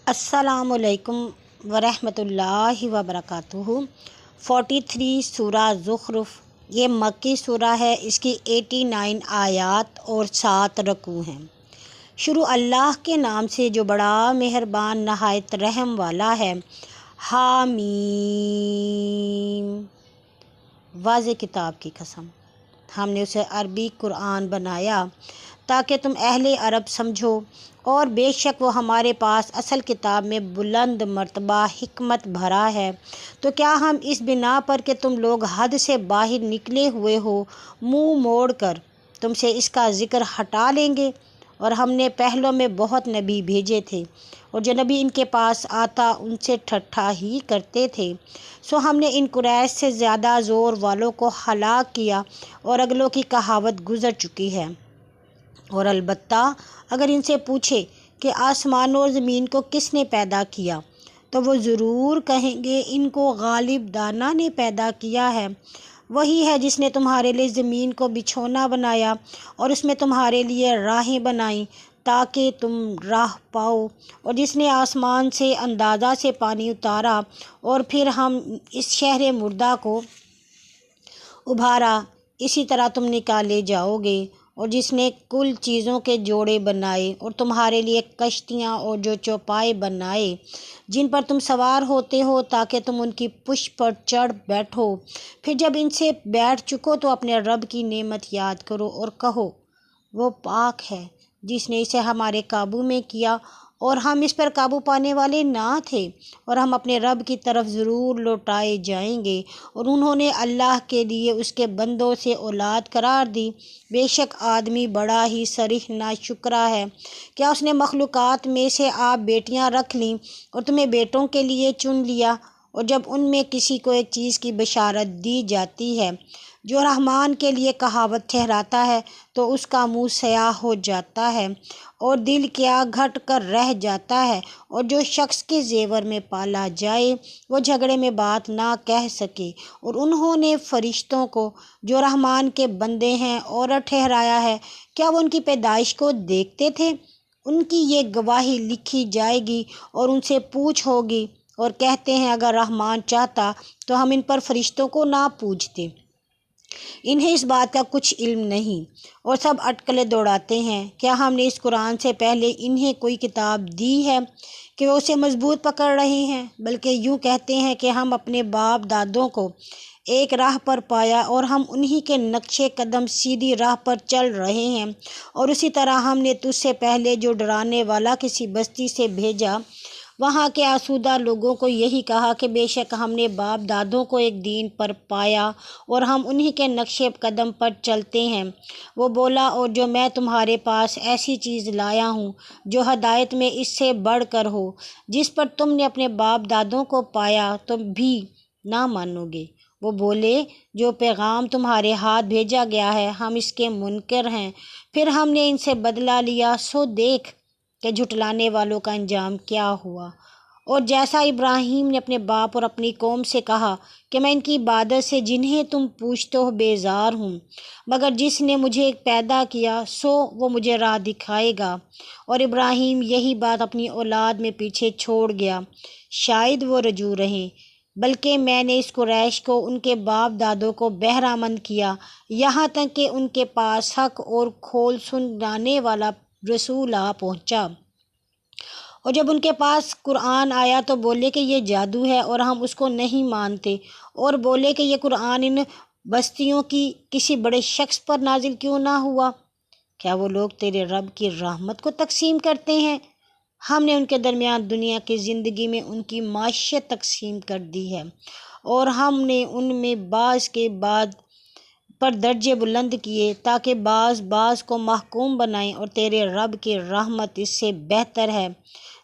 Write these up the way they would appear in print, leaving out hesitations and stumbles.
السلام علیکم ورحمۃ اللہ وبرکاتہ۔ 43 سورہ زخرف، یہ مکی سورہ ہے۔ اس کی 89 آیات اور 7 رکوع ہیں۔ شروع اللہ کے نام سے جو بڑا مہربان نہایت رحم والا ہے۔ حامیم، واضح کتاب کی قسم، ہم نے اسے عربی قرآن بنایا تاکہ تم اہل عرب سمجھو، اور بے شک وہ ہمارے پاس اصل کتاب میں بلند مرتبہ حکمت بھرا ہے۔ تو کیا ہم اس بنا پر کہ تم لوگ حد سے باہر نکلے ہوئے ہو منہ موڑ کر تم سے اس کا ذکر ہٹا لیں گے؟ اور ہم نے پہلوں میں بہت نبی بھیجے تھے، اور جو نبی ان کے پاس آتا ان سے ٹھٹھا ہی کرتے تھے۔ سو ہم نے ان قریش سے زیادہ زور والوں کو ہلاک کیا، اور اگلوں کی کہاوت گزر چکی ہے۔ اور البتہ اگر ان سے پوچھے کہ آسمان اور زمین کو کس نے پیدا کیا، تو وہ ضرور کہیں گے ان کو غالب دانا نے پیدا کیا ہے۔ وہی ہے جس نے تمہارے لیے زمین کو بچھونا بنایا اور اس میں تمہارے لیے راہیں بنائیں تاکہ تم راہ پاؤ، اور جس نے آسمان سے اندازہ سے پانی اتارا اور پھر ہم اس شہر مردہ کو ابھارا، اسی طرح تم نکالے جاؤ گے۔ اور جس نے کل چیزوں کے جوڑے بنائے اور تمہارے لیے کشتیاں اور جو چوپائے بنائے جن پر تم سوار ہوتے ہو تاکہ تم ان کی پشت پر چڑھ بیٹھو، پھر جب ان سے بیٹھ چکو تو اپنے رب کی نعمت یاد کرو اور کہو وہ پاک ہے جس نے اسے ہمارے قابو میں کیا اور ہم اس پر قابو پانے والے نہ تھے، اور ہم اپنے رب کی طرف ضرور لوٹائے جائیں گے۔ اور انہوں نے اللہ کے لیے اس کے بندوں سے اولاد قرار دی۔ بے شک آدمی بڑا ہی صریح ناشکرا ہے۔ کیا اس نے مخلوقات میں سے آپ بیٹیاں رکھ لیں اور تمہیں بیٹوں کے لیے چن لیا؟ اور جب ان میں کسی کو ایک چیز کی بشارت دی جاتی ہے جو رحمان کے لیے کہاوت ٹھہراتا ہے تو اس کا منہ سیاہ ہو جاتا ہے اور دل کیا گھٹ کر رہ جاتا ہے، اور جو شخص کے زیور میں پالا جائے وہ جھگڑے میں بات نہ کہہ سکے۔ اور انہوں نے فرشتوں کو جو رحمان کے بندے ہیں عورت ٹھہرایا ہے، کیا وہ ان کی پیدائش کو دیکھتے تھے؟ ان کی یہ گواہی لکھی جائے گی اور ان سے پوچھ ہوگی، اور کہتے ہیں اگر رحمان چاہتا تو ہم ان پر فرشتوں کو نہ پوجتے۔ انہیں اس بات کا کچھ علم نہیں، اور سب اٹکلیں دوڑاتے ہیں۔ کیا ہم نے اس قرآن سے پہلے انہیں کوئی کتاب دی ہے کہ وہ اسے مضبوط پکڑ رہے ہیں؟ بلکہ یوں کہتے ہیں کہ ہم اپنے باپ دادوں کو ایک راہ پر پایا اور ہم انہی کے نقش قدم سیدھی راہ پر چل رہے ہیں۔ اور اسی طرح ہم نے تجھ سے پہلے جو ڈرانے والا کسی بستی سے بھیجا، وہاں کے آسودہ لوگوں کو یہی کہا کہ بے شک ہم نے باپ دادوں کو ایک دین پر پایا اور ہم انہی کے نقش قدم پر چلتے ہیں۔ وہ بولا اور جو میں تمہارے پاس ایسی چیز لایا ہوں جو ہدایت میں اس سے بڑھ کر ہو، جس پر تم نے اپنے باپ دادوں کو پایا، تم بھی نہ مانو گے۔ وہ بولے جو پیغام تمہارے ہاتھ بھیجا گیا ہے ہم اس کے منکر ہیں، پھر ہم نے ان سے بدلہ لیا، سو دیکھ کہ جھٹلانے والوں کا انجام کیا ہوا۔ اور جیسا ابراہیم نے اپنے باپ اور اپنی قوم سے کہا کہ میں ان کی عبادت سے جنہیں تم پوجتے ہو بیزار ہوں، مگر جس نے مجھے پیدا کیا سو وہ مجھے راہ دکھائے گا۔ اور ابراہیم یہی بات اپنی اولاد میں پیچھے چھوڑ گیا، شاید وہ رجوع رہیں، بلکہ میں نے اس قریش کو ان کے باپ دادوں کو بہرہ مند کیا، یہاں تک کہ ان کے پاس حق اور کھول سنانے والا رسول آ پہنچا۔ اور جب ان کے پاس قرآن آیا تو بولے کہ یہ جادو ہے اور ہم اس کو نہیں مانتے، اور بولے کہ یہ قرآن ان بستیوں کی کسی بڑے شخص پر نازل کیوں نہ ہوا؟ کیا وہ لوگ تیرے رب کی رحمت کو تقسیم کرتے ہیں؟ ہم نے ان کے درمیان دنیا کی زندگی میں ان کی معیشت تقسیم کر دی ہے، اور ہم نے ان میں بعض کے بعد پر درجے بلند کیے تاکہ بعض بعض کو محکوم بنائیں، اور تیرے رب کی رحمت اس سے بہتر ہے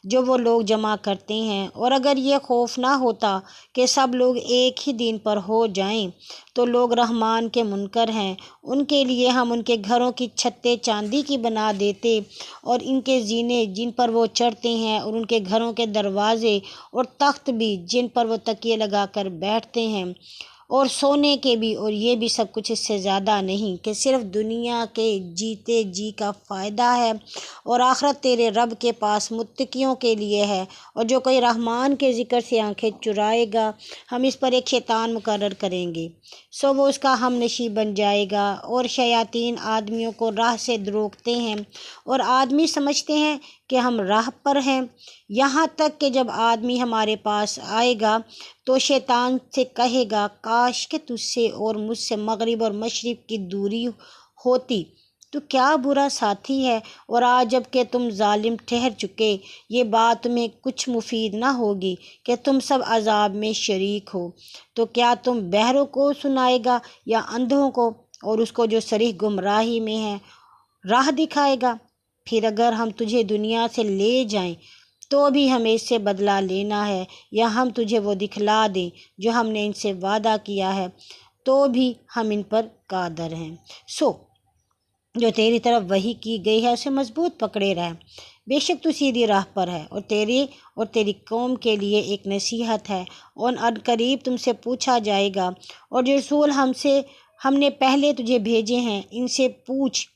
جو وہ لوگ جمع کرتے ہیں۔ اور اگر یہ خوف نہ ہوتا کہ سب لوگ ایک ہی دین پر ہو جائیں تو لوگ رحمان کے منکر ہیں، ان کے لیے ہم ان کے گھروں کی چھتیں چاندی کی بنا دیتے اور ان کے زینے جن پر وہ چڑھتے ہیں، اور ان کے گھروں کے دروازے اور تخت بھی جن پر وہ تکیے لگا کر بیٹھتے ہیں، اور سونے کے بھی، اور یہ بھی سب کچھ اس سے زیادہ نہیں کہ صرف دنیا کے جیتے جی کا فائدہ ہے، اور آخرت تیرے رب کے پاس متقیوں کے لیے ہے۔ اور جو کوئی رحمان کے ذکر سے آنکھیں چرائے گا، ہم اس پر ایک شیطان مقرر کریں گے، سو وہ اس کا ہم نشیں بن جائے گا۔ اور شیاطین آدمیوں کو راہ سے روکتے ہیں، اور آدمی سمجھتے ہیں کہ ہم راہ پر ہیں، یہاں تک کہ جب آدمی ہمارے پاس آئے گا تو شیطان سے کہے گا، کاش کہ تجھ سے اور مجھ سے مغرب اور مشرق کی دوری ہوتی، تو کیا برا ساتھی ہے۔ اور آج جب کہ تم ظالم ٹھہر چکے، یہ بات تمہیں کچھ مفید نہ ہوگی کہ تم سب عذاب میں شریک ہو، تو کیا تم بہروں کو سنائے گا یا اندھوں کو، اور اس کو جو صریح گمراہی میں ہے راہ دکھائے گا۔ پھر اگر ہم تجھے دنیا سے لے جائیں تو بھی ہمیں اس سے بدلہ لینا ہے، یا ہم تجھے وہ دکھلا دیں جو ہم نے ان سے وعدہ کیا ہے، تو بھی ہم ان پر قادر ہیں۔ سو جو تیری طرف وحی کی گئی ہے اسے مضبوط پکڑے رہ، بے شک تو سیدھی راہ پر ہے، اور تیری قوم کے لیے ایک نصیحت ہے۔ اور عنقریب تم سے پوچھا جائے گا، اور جو رسول ہم نے پہلے تجھے بھیجے ہیں ان سے پوچھ،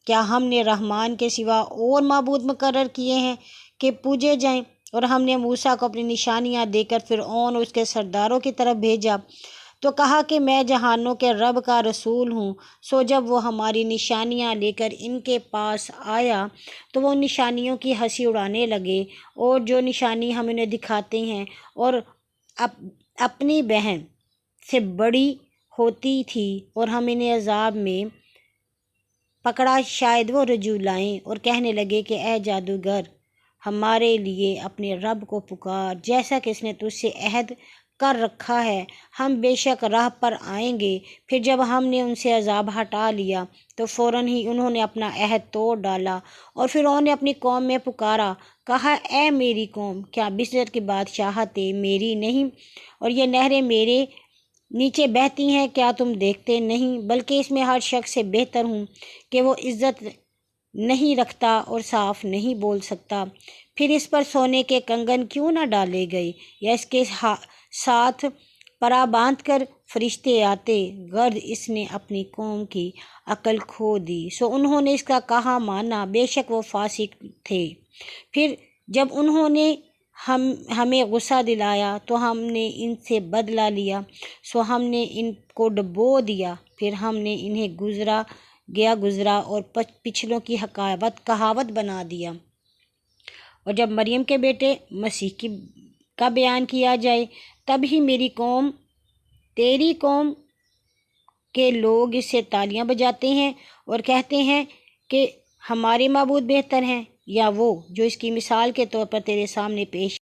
کیا ہم نے رحمان کے سوا اور معبود مقرر کیے ہیں کہ پوجے جائیں؟ اور ہم نے موسیٰ کو اپنی نشانیاں دے کر فرعون اور اس کے سرداروں کی طرف بھیجا، تو کہا کہ میں جہانوں کے رب کا رسول ہوں۔ سو جب وہ ہماری نشانیاں لے کر ان کے پاس آیا تو وہ نشانیوں کی ہنسی اڑانے لگے، اور جو نشانی ہم انہیں دکھاتے ہیں اور اپنی بہن سے بڑی ہوتی تھی، اور ہم انہیں عذاب میں پکڑا شاید وہ رجوع لائیں، اور کہنے لگے کہ اے جادوگر، ہمارے لیے اپنے رب کو پکار جیسا کہ اس نے تجھ سے عہد کر رکھا ہے، ہم بے شک راہ پر آئیں گے۔ پھر جب ہم نے ان سے عذاب ہٹا لیا تو فوراً ہی انہوں نے اپنا عہد توڑ ڈالا، اور فرعون نے اپنی قوم میں پکارا، کہا اے میری قوم، کیا مصر کی بادشاہتیں میری نہیں، اور یہ نہریں میرے نیچے بہتی ہیں؟ کیا تم دیکھتے نہیں؟ بلکہ اس میں ہر شخص سے بہتر ہوں کہ وہ عزت نہیں رکھتا اور صاف نہیں بول سکتا۔ پھر اس پر سونے کے کنگن کیوں نہ ڈالے گئے، یا اس کے ساتھ پرا باندھ کر فرشتے آتے، غرض اس نے اپنی قوم کی عقل کھو دی، سو انہوں نے اس کا کہا مانا، بے شک وہ فاسق تھے۔ پھر جب انہوں نے ہمیں غصہ دلایا تو ہم نے ان سے بدلہ لیا، سو ہم نے ان کو ڈبو دیا، پھر ہم نے انہیں گزرا اور پچھلوں کی کہاوت بنا دیا۔ اور جب مریم کے بیٹے مسیح کا بیان کیا جائے تب ہی تیری قوم کے لوگ اس سے تالیاں بجاتے ہیں اور کہتے ہیں کہ ہمارے معبود بہتر ہیں، یا وہ جو اس کی مثال کے طور پر تیرے سامنے پیش